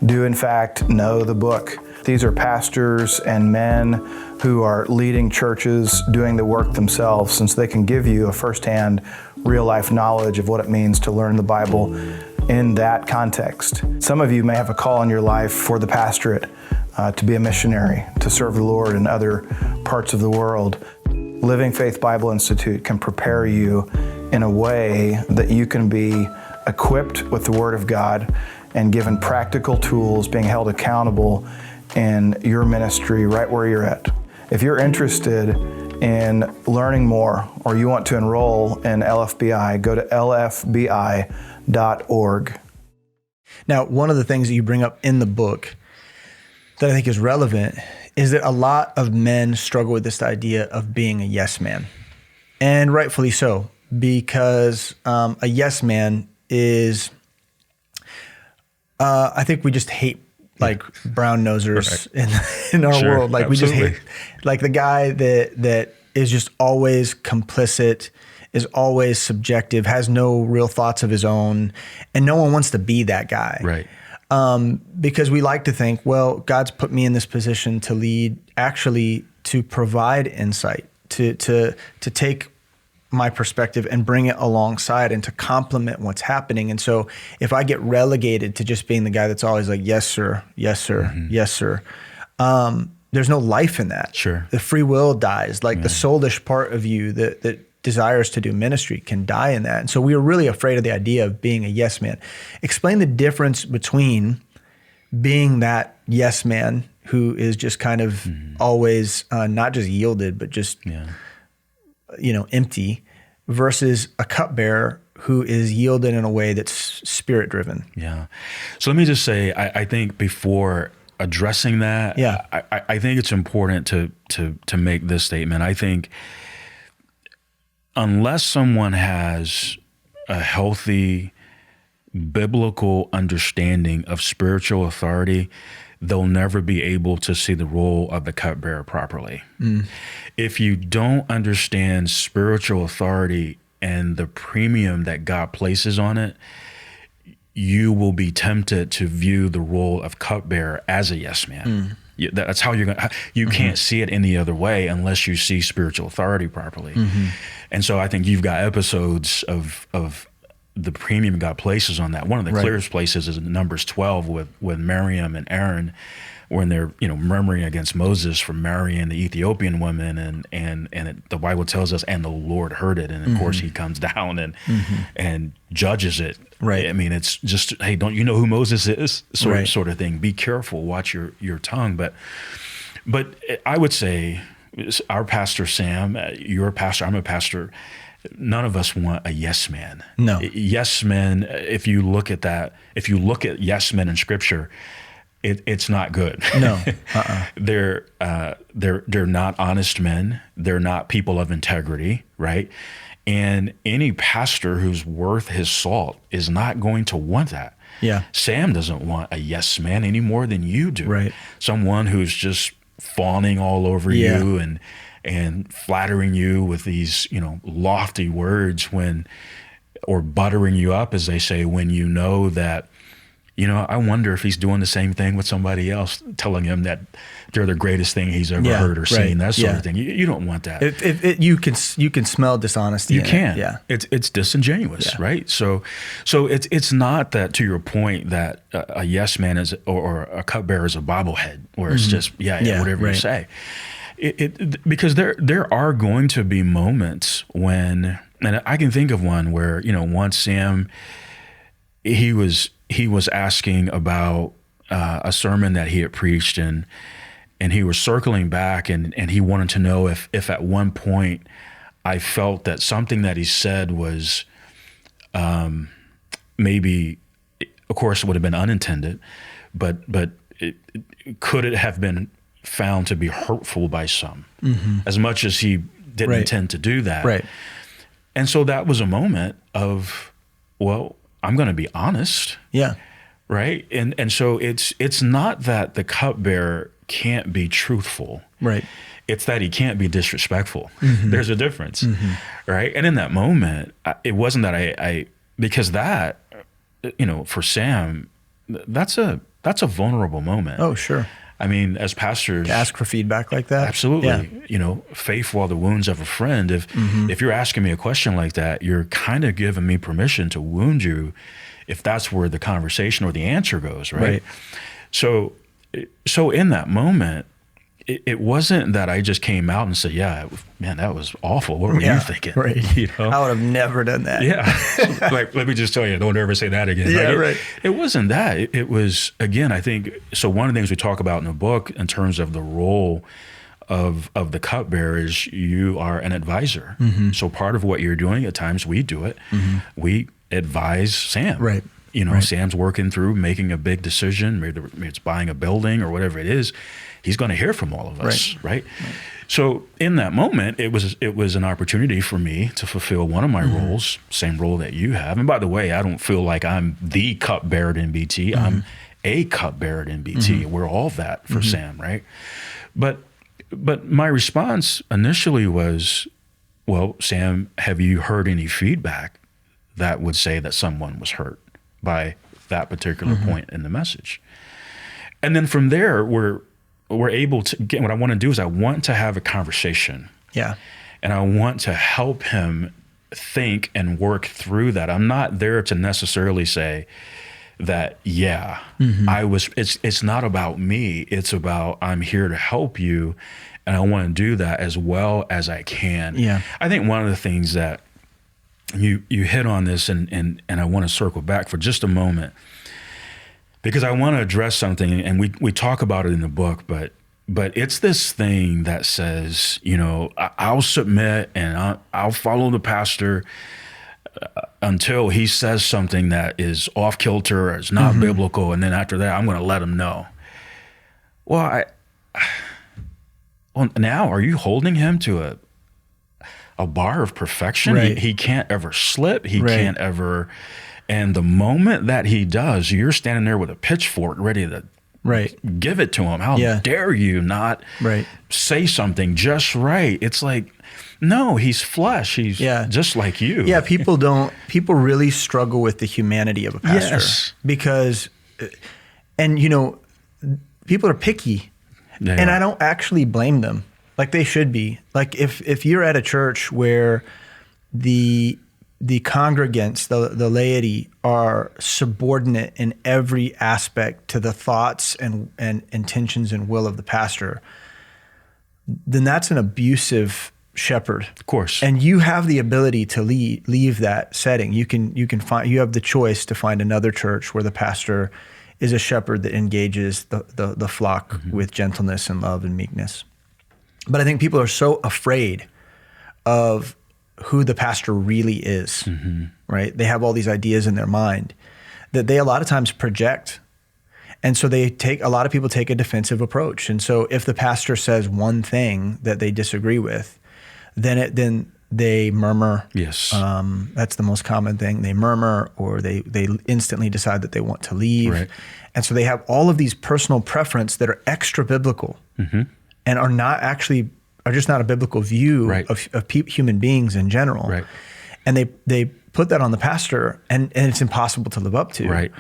do in fact know the book. These are pastors and men who are leading churches, doing the work themselves, since they can give you a firsthand real life knowledge of what it means to learn the Bible in that context. Some of you may have a call in your life for the pastorate, to be a missionary, to serve the Lord in other parts of the world. Living Faith Bible Institute can prepare you in a way that you can be equipped with the Word of God and given practical tools, being held accountable in your ministry right where you're at. If you're interested in learning more or you want to enroll in LFBI, go to lfbi.org. Now, one of the things that you bring up in the book that I think is relevant is that a lot of men struggle with this idea of being a yes man. And rightfully so, because a yes man is, I think we just hate like brown nosers in our world. Like absolutely. We just hate like the guy that is just always complicit, is always subjective, has no real thoughts of his own, and no one wants to be that guy.
Right.
Because we like to think, well, God's put me in this position to lead, actually to provide insight, to take my perspective and bring it alongside and to complement what's happening. And so if I get relegated to just being the guy that's always like, yes, sir, yes, sir, mm-hmm. yes, sir, there's no life in that.
Sure.
The free will dies. Like the soulish part of you that desires to do ministry can die in that. And so we were really afraid of the idea of being a yes man. Explain the difference between being that yes man who is just kind of always not just yielded, but just, empty, versus a cupbearer who is yielded in a way that's spirit driven.
Yeah. So let me just say, I think before addressing that, I think it's important to make this statement. I think unless someone has a healthy biblical understanding of spiritual authority, they'll never be able to see the role of the cupbearer properly. If you don't understand spiritual authority and the premium that God places on it, you will be tempted to view the role of cupbearer as a yes man. That's how you're going to, you can't see it any other way unless you see spiritual authority properly. And so I think you've got episodes of the premium God places on that. One of the clearest places is in Numbers 12 with Miriam and Aaron, when they're murmuring against Moses for marrying the Ethiopian woman, and the Bible tells us, and the Lord heard it, and of course He comes down and judges it. Right. I mean, it's just, hey, don't you know who Moses is? Sort of thing. Be careful, watch your tongue. But I would say, our pastor Sam, you're a pastor, I'm a pastor. None of us want a yes man.
No.
Yes men, if you look at yes men in Scripture, it's not good.
No.
They're not honest men. They're not people of integrity, right? And any pastor who's worth his salt is not going to want that.
Yeah.
Sam doesn't want a yes man any more than you do.
Right.
Someone who's just fawning all over you and flattering you with these, lofty words or buttering you up, as they say, when you know that, I wonder if he's doing the same thing with somebody else, telling him that they're the greatest thing he's ever heard or seen, that sort of thing. You don't want that.
You can smell dishonesty.
You can.
Yeah.
It's disingenuous, right? So it's not that, to your point, that a yes man is or a cupbearer is a bobblehead, where it's just whatever you say. Because there are going to be moments when, and I can think of one where, once Sam, he was asking about a sermon that he had preached, and he was circling back, and he wanted to know if at one point I felt that something that he said was maybe, of course, it would have been unintended, but could it have been found to be hurtful by some, as much as he didn't intend to do that.
Right.
And so that was a moment of, well, I'm going to be honest.
Yeah.
Right. And so it's not that the cupbearer can't be truthful. Right. It's that he can't be disrespectful. There's a difference. Right. And in that moment, it wasn't that I because that, for Sam, that's a vulnerable moment.
Oh, sure.
I mean, as pastors,
to ask for feedback like that.
Absolutely.
Yeah.
You know, faith while the wounds of a friend. If you're asking me a question like that, you're kind of giving me permission to wound you if that's where the conversation or the answer goes, right? So in that moment, it wasn't that I just came out and said, yeah, man, that was awful. What were you thinking?
Right.
You know?
I would have never done that.
Yeah. Like, let me just tell you, don't ever say that again.
Yeah,
Like,
right.
It wasn't that. It was, again, I think, so one of the things we talk about in the book in terms of the role of the cupbearer is you are an advisor. So part of what you're doing, at times we do it, we advise Sam.
Right.
You know, Sam's working through making a big decision, maybe it's buying a building or whatever it is. He's going to hear from all of us, right? So in that moment, it was an opportunity for me to fulfill one of my roles, same role that you have. And by the way, I don't feel like I'm the cupbearer in BT. I'm a cupbearer in BT. We're all that for Sam, right? But my response initially was, well, Sam, have you heard any feedback that would say that someone was hurt by that particular point in the message? And then from there, we're able to get, what I want to do is I want to have a conversation.
Yeah.
And I want to help him think and work through that. I'm not there to necessarily say that, it's not about me. It's about, I'm here to help you. And I want to do that as well as I can.
Yeah.
I think one of the things that you hit on this, and I want to circle back for just a moment, because I want to address something, and we talk about it in the book, but it's this thing that says, you know, I'll submit and I'll follow the pastor until he says something that is off kilter or is not biblical, and then after that, I'm going to let him know. Well, now are you holding him to a bar of perfection?
Right.
He can't ever slip. He can't ever. And the moment that he does, you're standing there with a pitchfork ready to give it to him. How dare you not say something just right? It's like, no, he's flesh. He's just like you.
Yeah, people really struggle with the humanity of a pastor.
Yes.
Because, and you know, people are picky. And I don't actually blame them. Like they should be. Like if you're at a church where the congregants, the laity, are subordinate in every aspect to the thoughts and intentions and will of the pastor, then that's an abusive shepherd.
Of course.
And you have the ability to leave that setting. You have the choice to find another church where the pastor is a shepherd that engages the flock with gentleness and love and meekness. But I think people are so afraid of who the pastor really is, right? They have all these ideas in their mind that they a lot of times project. And so a lot of people take a defensive approach. And so if the pastor says one thing that they disagree with, then they murmur.
Yes.
That's the most common thing. They murmur, or they instantly decide that they want to leave.
Right.
And so they have all of these personal preference that are extra biblical and are just not a biblical view of human beings in general.
Right.
And they put that on the pastor, and it's impossible to live up to.
Right.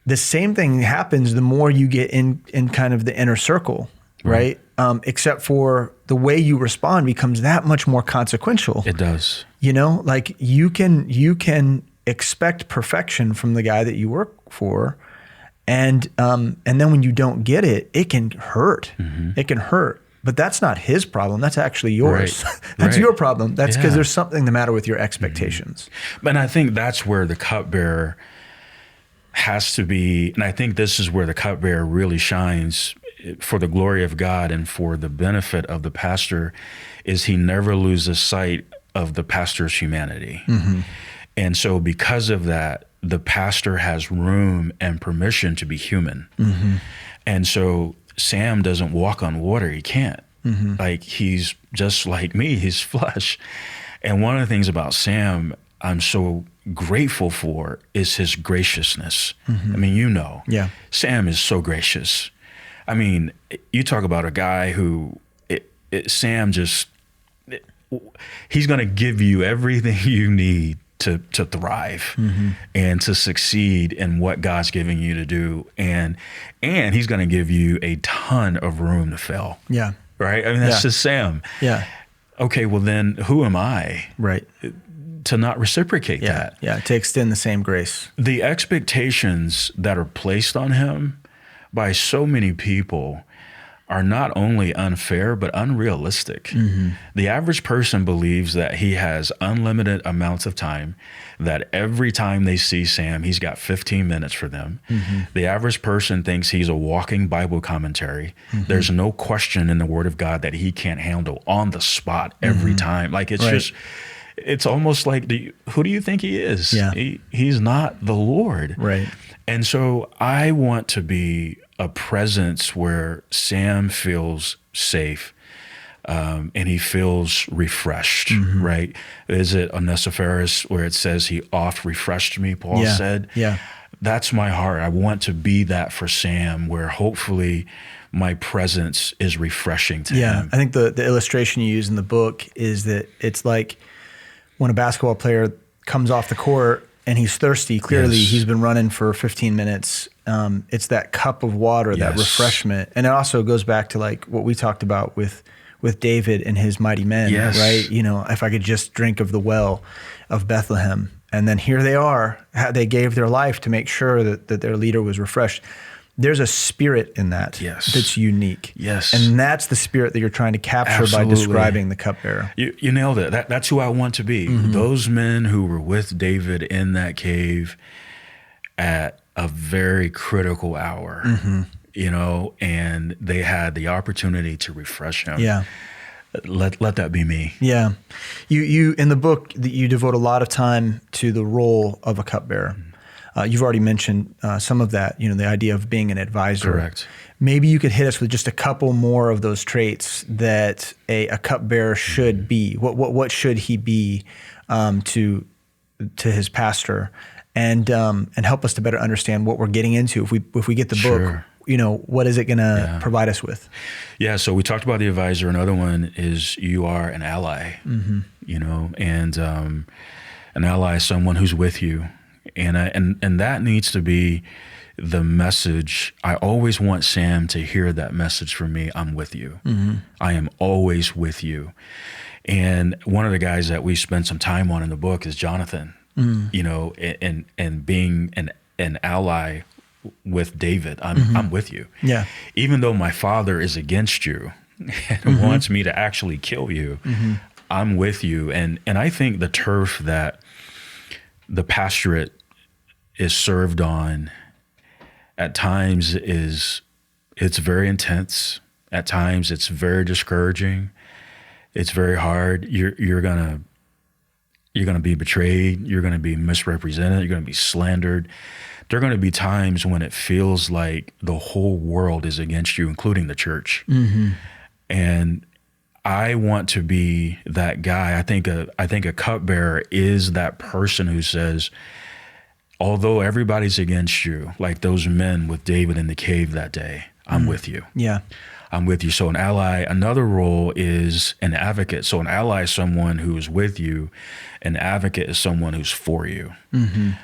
The same thing happens the more you get in kind of the inner circle, right? Except for the way you respond becomes that much more consequential.
It does.
You know, like you can expect perfection from the guy that you work for, and then when you don't get it, it can hurt. It can hurt. But that's not his problem. That's actually yours.
Right.
That's
right.
your problem. That's because there's something the matter with your expectations.
But I think that's where the cupbearer has to be, and I think this is where the cupbearer really shines for the glory of God and for the benefit of the pastor, is he never loses sight of the pastor's humanity. And so because of that, the pastor has room and permission to be human. And so Sam doesn't walk on water. He can't. Like, he's just like me. He's flesh. And one of the things about Sam I'm so grateful for is his graciousness. I mean, Sam is so gracious. I mean, you talk about a guy who, Sam just, he's going to give you everything you need to thrive and to succeed in what God's giving you to do. And he's going to give you a ton of room to fail.
Yeah.
Right. I mean, that's just Sam.
Yeah.
Okay. Well, then who am I?
Right.
To not reciprocate that.
Yeah. To extend the same grace.
The expectations that are placed on him by so many people are not only unfair, but unrealistic. The average person believes that he has unlimited amounts of time, that every time they see Sam, he's got 15 minutes for them. The average person thinks he's a walking Bible commentary. There's no question in the Word of God that he can't handle on the spot every time. Like it's just, it's almost like, who do you think he is?
Yeah.
He's not the Lord.
Right.
And so I want to be a presence where Sam feels safe and he feels refreshed, right? Is it Onesiphorus where it says he oft refreshed me, Paul said?
Yeah.
That's my heart. I want to be that for Sam, where hopefully my presence is refreshing to him.
I think the illustration you use in the book is that it's like when a basketball player comes off the court and he's thirsty, clearly he's been running for 15 minutes. It's that cup of water, that refreshment. And it also goes back to like what we talked about with David and his mighty men, right? You know, if I could just drink of the well of Bethlehem. And then here they are, they gave their life to make sure that their leader was refreshed. There's a spirit in that that's unique.
Yes.
And that's the spirit that you're trying to capture by describing the cupbearer.
You nailed it. That's who I want to be. Those men who were with David in that cave at a very critical hour, you know, and they had the opportunity to refresh him.
Yeah.
Let that be me.
Yeah. You in the book, you devote a lot of time to the role of a cupbearer. You've already mentioned some of that, you know, the idea of being an advisor.
Correct.
Maybe you could hit us with just a couple more of those traits that a cupbearer should be. What should he be to his pastor, and help us to better understand what we're getting into. If we get the book, you know, what is it going to provide us with?
Yeah. So we talked about the advisor. Another one is you are an ally. You know, and an ally is someone who's with you. And that needs to be the message. I always want Sam to hear that message from me. I'm with you. I am always with you. And one of the guys that we spent some time on in the book is Jonathan, you know, and being an ally with David. I'm with you.
Yeah.
Even though my father is against you and wants me to actually kill you, I'm with you. And I think the turf that the pastorate is served on at times it's very intense. At times it's very discouraging. It's very hard. You're gonna be betrayed. You're gonna be misrepresented. You're gonna be slandered. There are gonna be times when it feels like the whole world is against you, including the church. And I want to be that guy. I think a cupbearer is that person who says, although everybody's against you, like those men with David in the cave that day, I'm with you.
Yeah.
I'm with you. So an ally, another role is an advocate. So an ally is someone who is with you. An advocate is someone who's for you.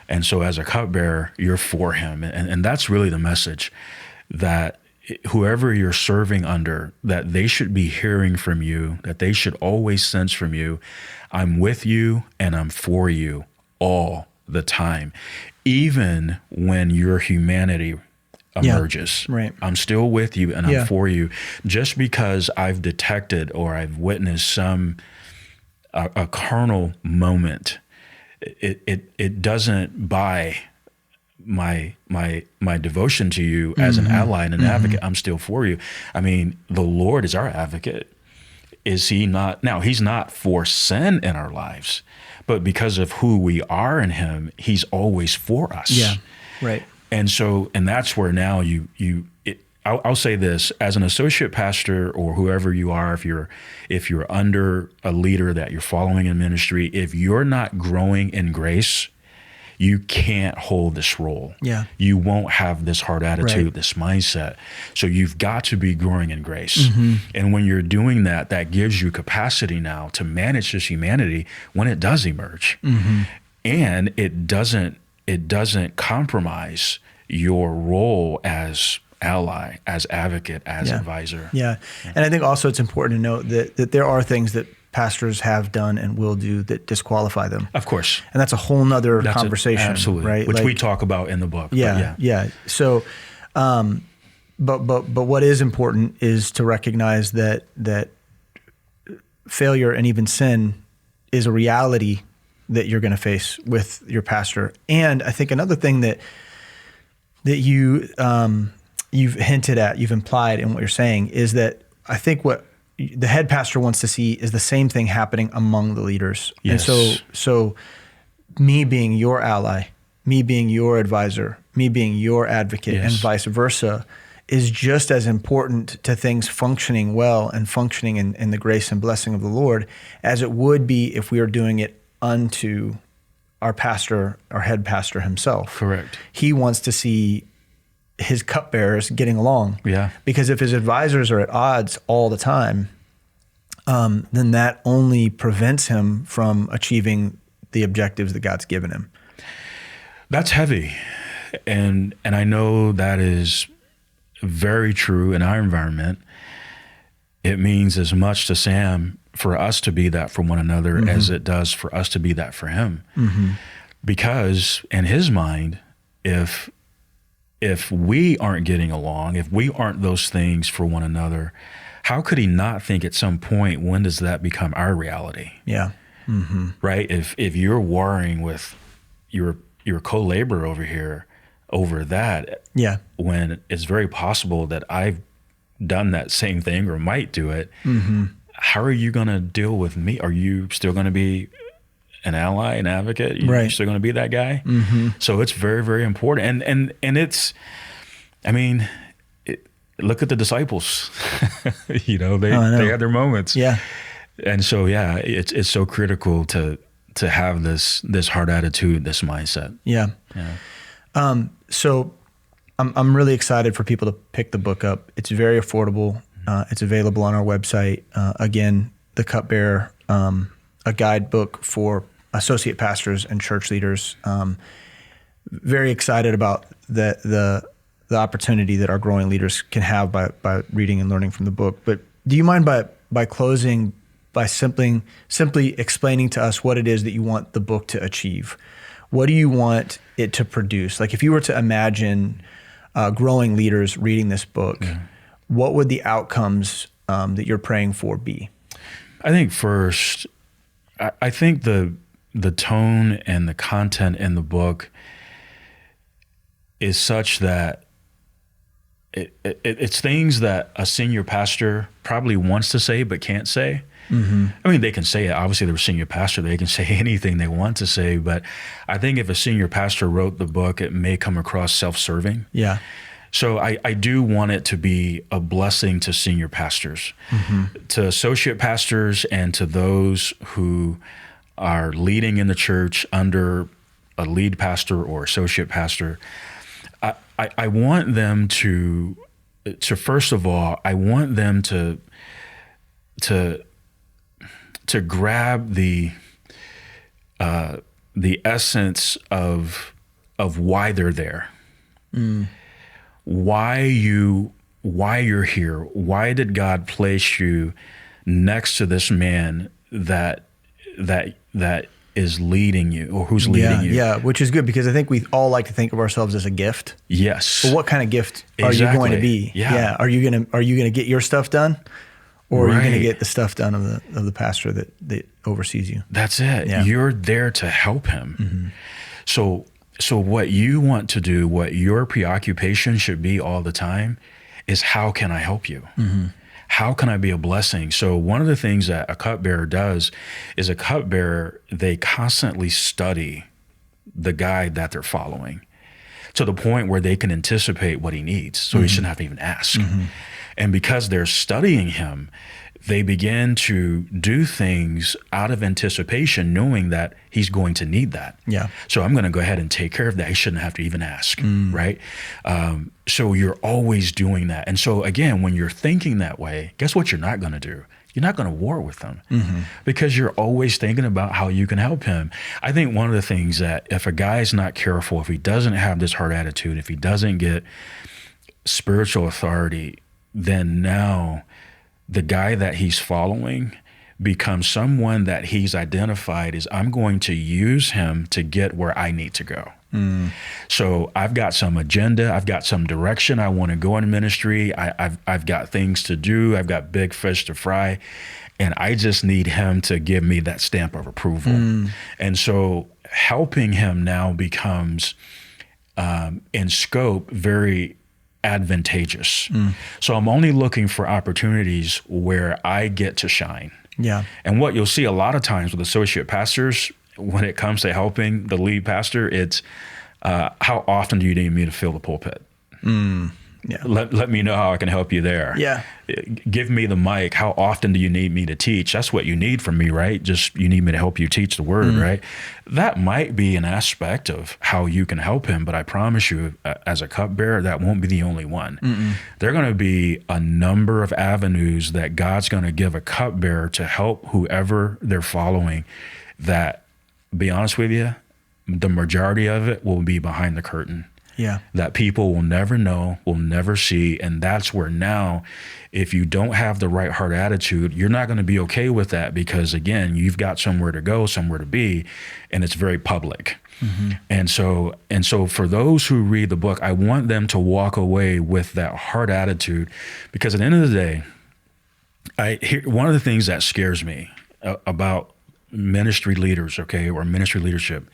And so as a cupbearer, you're for him. And that's really the message, that whoever you're serving under, that they should be hearing from you, that they should always sense from you, I'm with you and I'm for you all the time, even when your humanity emerges.
Right.
I'm still with you and I'm for you. Just because I've detected or I've witnessed some a carnal moment, it doesn't buy my devotion to you as an ally and an advocate. I'm still for you. I mean, the Lord is our advocate. Is he not? Now, he's not for sin in our lives, but because of who we are in him, he's always for us.
Yeah, right.
And so, and that's where now I'll say this, as an associate pastor or whoever you are, if you're under a leader that you're following in ministry, if you're not growing in grace, you can't hold this role.
Yeah.
You won't have this hard attitude, this mindset. So you've got to be growing in grace. And when you're doing that, that gives you capacity now to manage this humanity when it does emerge. and it doesn't compromise your role as ally, as advocate, as advisor.
Yeah. And I think also it's important to note that there are things that pastors have done and will do that disqualify them.
Of course.
And that's a whole nother conversation.
Absolutely.
Right?
Which we talk about in the book.
Yeah. So, but what is important is to recognize that failure and even sin is a reality that you're going to face with your pastor. And I think another thing that you've hinted at, you've implied in what you're saying, is that I think what the head pastor wants to see is the same thing happening among the leaders.
Yes.
And so me being your ally, me being your advisor, me being your advocate, and vice versa, is just as important to things functioning well and functioning in the grace and blessing of the Lord as it would be if we are doing it unto our pastor, our head pastor himself.
Correct.
He wants to see his cupbearers getting along.
Yeah.
Because if his advisors are at odds all the time, then that only prevents him from achieving the objectives that God's given him.
That's heavy. And I know that is very true in our environment. It means as much to Sam for us to be that for one another as it does for us to be that for him. Because in his mind, if we aren't getting along, if we aren't those things for one another, how could he not think at some point, when does that become our reality?
Yeah.
Right? If you're warring with your co-laborer over here over that, when it's very possible that I've done that same thing or might do it, how are you going to deal with me? Are you still going to be an ally, an advocate? You're still going to be that guy? So it's very, very important. And it's, I mean, look at the disciples. They had their moments.
Yeah.
And so, it's so critical to have this hard attitude, this mindset.
Yeah. So I'm really excited for people to pick the book up. It's very affordable. It's available on our website. Again, The Cupbearer, a guidebook for associate pastors and church leaders. Very excited about the opportunity that our growing leaders can have by reading and learning from the book. But do you mind by closing by simply explaining to us what it is that you want the book to achieve? What do you want it to produce? Like if you were to imagine growing leaders reading this book, what would the outcomes that you're praying for be?
I think first, I think the tone and the content in the book is such that it's things that a senior pastor probably wants to say but can't say. I mean, they can say it. Obviously, they're a senior pastor. They can say anything they want to say. But I think if a senior pastor wrote the book, it may come across self-serving.
Yeah.
So I do want it to be a blessing to senior pastors, to associate pastors, and to those who are leading in the church under a lead pastor or associate pastor. I want them to first of all, I want them to grab the essence of why they're there, why you're here. Why did God place you next to this man that is leading you, or who's leading you?
Yeah, which is good, because I think we all like to think of ourselves as a gift.
Yes.
But what kind of gift are you going to be?
Yeah.
Are you gonna get your stuff done? Or are you going to get the stuff done of the pastor that oversees you?
That's it. Yeah. You're there to help him. So what you want to do, what your preoccupation should be all the time, is how can I help you? How can I be a blessing? So one of the things that a cupbearer does is they constantly study the guide that they're following to the point where they can anticipate what he needs. So he shouldn't have to even ask. And because they're studying him, they begin to do things out of anticipation, knowing that he's going to need that.
Yeah.
So I'm going to go ahead and take care of that. He shouldn't have to even ask, right? So you're always doing that. And so again, when you're thinking that way, guess what you're not going to do? you're not going to war with them because you're always thinking about how you can help him. I think one of the things that if a guy is not careful, if he doesn't have this hard attitude, if he doesn't get spiritual authority, then now the guy that he's following becomes someone that he's identified as, I'm going to use him to get where I need to go. So I've got some agenda. I've got some direction. I want to go in ministry. I've got things to do. I've got big fish to fry. And I just need him to give me that stamp of approval. And so helping him now becomes, in scope, very advantageous. So I'm only looking for opportunities where I get to shine.
Yeah.
And what you'll see a lot of times with associate pastors, when it comes to helping the lead pastor, it's how often do you need me to fill the pulpit?
Yeah.
Let me know how I can help you there.
Yeah.
Give me the mic. How often do you need me to teach? That's what you need from me, right? Just you need me to help you teach the word, right? That might be an aspect of how you can help him, but I promise you, as a cupbearer, that won't be the only one. There are going to be a number of avenues that God's going to give a cupbearer to help whoever they're following that, be honest with you, the majority of it will be behind the curtain.
Yeah.
That people will never know, will never see. And that's where now, if you don't have the right heart attitude, you're not going to be okay with that because, again, you've got somewhere to go, somewhere to be, and it's very public. And so for those who read the book, I want them to walk away with that heart attitude because at the end of the day, one of the things that scares me about ministry leaders, or ministry leadership,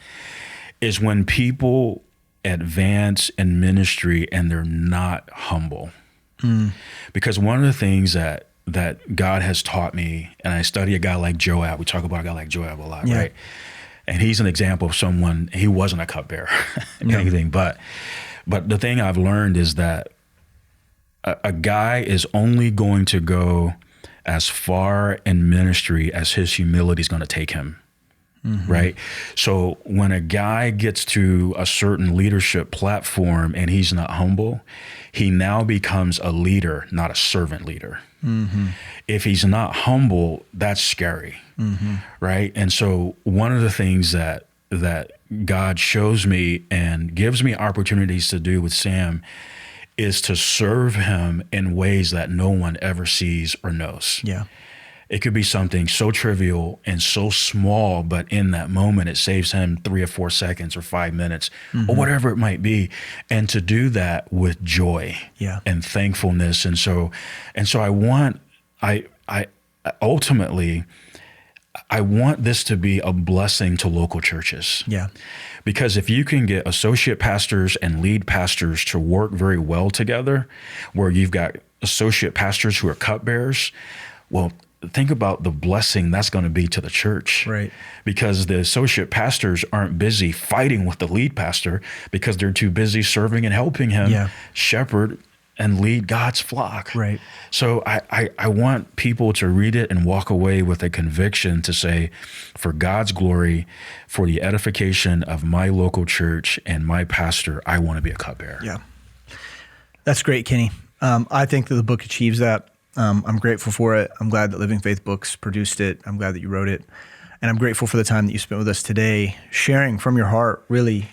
is when people advance in ministry and they're not humble. Because one of the things that God has taught me, and I study a guy like Joab, we talk about a guy like Joab a lot, right? And he's an example of someone, he wasn't a cupbearer, anything, but the thing I've learned is that a guy is only going to go as far in ministry as his humility is going to take him. Right? So when a guy gets to a certain leadership platform and he's not humble, he now becomes a leader, not a servant leader. If he's not humble, that's scary. Right? And so one of the things that God shows me and gives me opportunities to do with Sam is to serve him in ways that no one ever sees or knows.
Yeah.
It could be something so trivial and so small, but in that moment, it saves him 3 or 4 seconds or 5 minutes or whatever it might be. And to do that with joy and thankfulness. And so ultimately, I want this to be a blessing to local churches.
Yeah.
Because if you can get associate pastors and lead pastors to work very well together, where you've got associate pastors who are cupbearers, well, think about the blessing that's going to be to the church.
Right.
Because the associate pastors aren't busy fighting with the lead pastor because they're too busy serving and helping him shepherd and lead God's flock.
Right.
So I want people to read it and walk away with a conviction to say, for God's glory, for the edification of my local church and my pastor, I want to be a cupbearer.
Yeah. That's great, Kenny. I think that the book achieves that. I'm grateful for it. I'm glad that Living Faith Books produced it. I'm glad that you wrote it. And I'm grateful for the time that you spent with us today, sharing from your heart, really,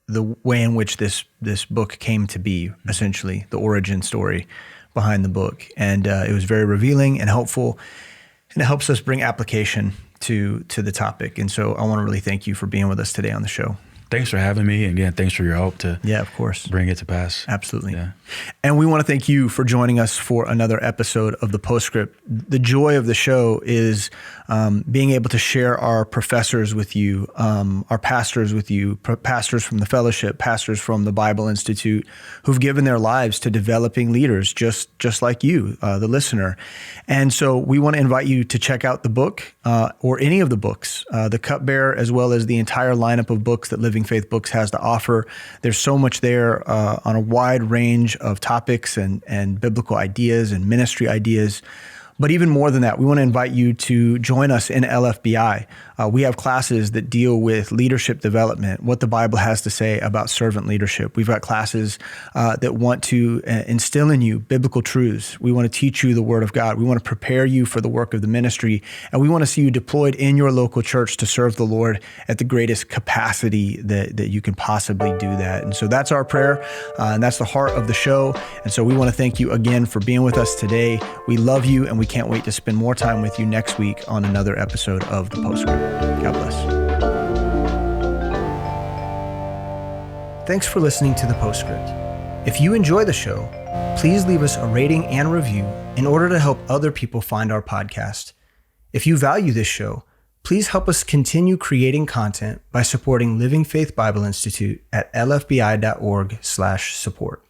the way in which this book came to be, essentially, the origin story behind the book. And it was very revealing and helpful, and it helps us bring application to the topic. And so I want to really thank you for being with us today on the show.
Thanks for having me. And again, thanks for your help to
of course,
bring it to pass.
Absolutely.
Yeah.
And we want to thank you for joining us for another episode of the Postscript. The joy of the show is being able to share our professors with you, our pastors with you, pastors from the fellowship, pastors from the Bible Institute, who've given their lives to developing leaders just like you, the listener. And so we want to invite you to check out the book or any of the books, the Cupbearer, as well as the entire lineup of books that Living Faith Books has to offer. There's so much there on a wide range of topics and biblical ideas and ministry ideas. But even more than that, we want to invite you to join us in LFBI. We have classes that deal with leadership development, what the Bible has to say about servant leadership. We've got classes that want to instill in you biblical truths. We want to teach you the Word of God. We want to prepare you for the work of the ministry, and we want to see you deployed in your local church to serve the Lord at the greatest capacity that you can possibly do that. And so that's our prayer, and that's the heart of the show. And so we want to thank you again for being with us today. We love you, and we can't wait to spend more time with you next week on another episode of The Postscript. God bless. Thanks for listening to The Postscript. If you enjoy the show, please leave us a rating and review in order to help other people find our podcast. If you value this show, please help us continue creating content by supporting Living Faith Bible Institute at lfbi.org/support.